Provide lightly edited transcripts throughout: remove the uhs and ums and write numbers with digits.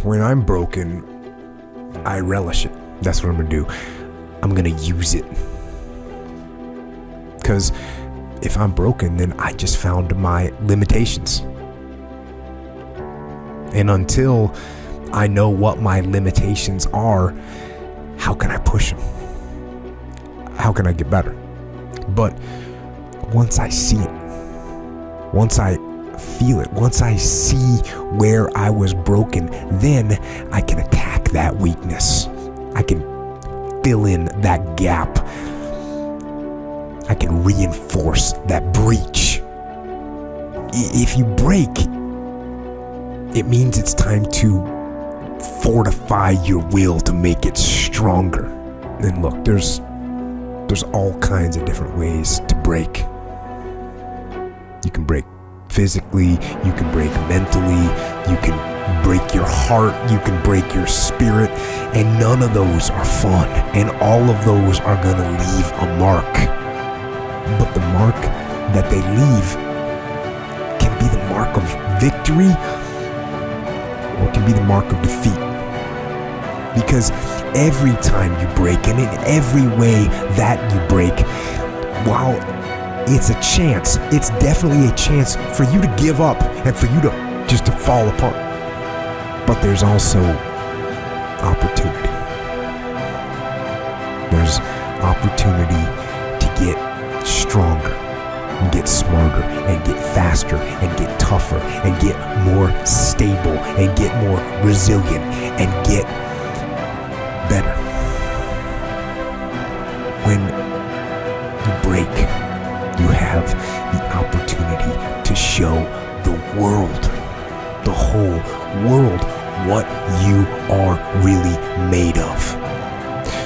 when I'm broken, I relish it. That's what I'm gonna do. I'm gonna use it. Because if I'm broken, then I just found my limitations. And until I know what my limitations are, how can I push them? How can I get better? But once I see it, once I feel it, once I see where I was broken, then I can attack that weakness. I can fill in that gap. I can reinforce that breach. If you break, it means it's time to fortify your will to make it stronger. And look, there's all kinds of different ways to break. You can break physically, you can break mentally, you can break your heart, you can break your spirit, and none of those are fun, and all of those are gonna leave a mark. But the mark that they leave can be the mark of victory, or it can be the mark of defeat. Because every time you break, and in every way that you break, while it's a chance, it's definitely a chance for you to give up and for you to just to fall apart. But there's also opportunity. There's opportunity to get stronger, and get smarter, and get faster, and get tougher, and get more stable, and get more resilient, and get better. When you break, you have the opportunity to show the world, the whole world, what you are really made of.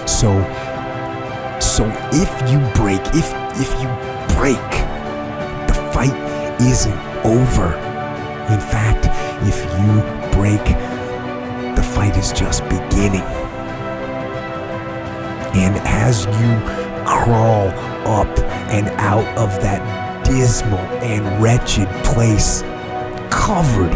So if you break, the fight isn't over. In fact, if you break, the fight is just beginning. And as you crawl up and out of that dismal and wretched place, covered,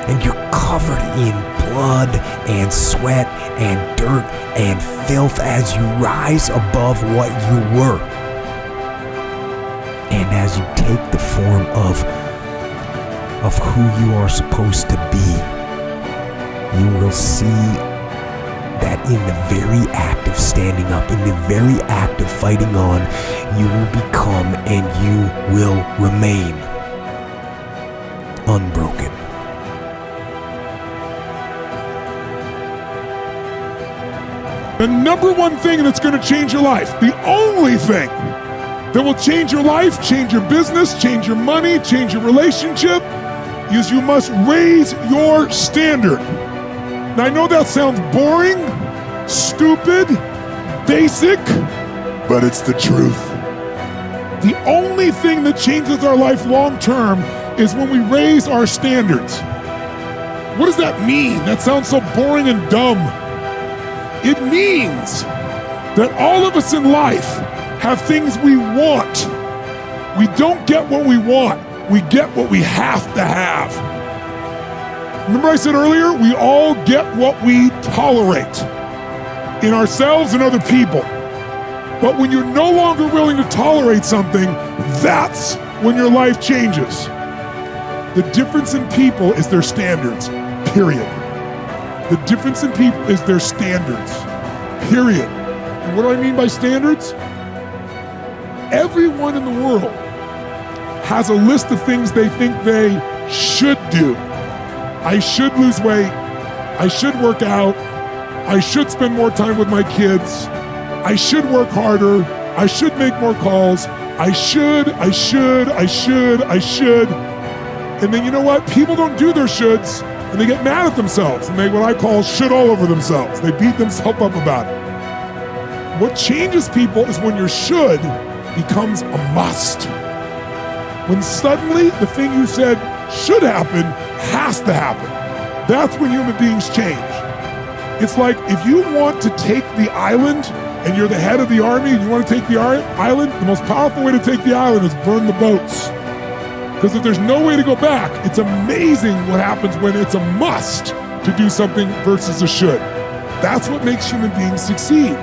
and you're covered in blood and sweat and dirt and filth as you rise above what you were. And as you take the form of who you are supposed to be, you will see that in the very act of standing up, in the very act of fighting on, you will become and you will remain unbroken. The number one thing that's going to change your life, the only thing that will change your life, change your business, change your money, change your relationship, is you must raise your standard. Now, I know that sounds boring, stupid, basic, but it's the truth. The only thing that changes our life long term is when we raise our standards. What does that mean? That sounds so boring and dumb. It means that all of us in life have things we want. We don't get what we want. We get what we have to have. Remember I said earlier, we all get what we tolerate in ourselves and other people. But when you're no longer willing to tolerate something, that's when your life changes. The difference in people is their standards, period. The difference in people is their standards, period. And what do I mean by standards? Everyone in the world has a list of things they think they should do. I should lose weight. I should work out. I should spend more time with my kids. I should work harder. I should make more calls. I should. And then you know what? People don't do their shoulds and they get mad at themselves and they what I call shit all over themselves. They beat themselves up about it. What changes people is when your should becomes a must. When suddenly the thing you said should happen has to happen. That's when human beings change. It's like if you want to take the island and you're the head of the army and you want to take the island, the most powerful way to take the island is burn the boats. Because if there's no way to go back, it's amazing what happens when it's a must to do something versus a should. That's what makes human beings succeed.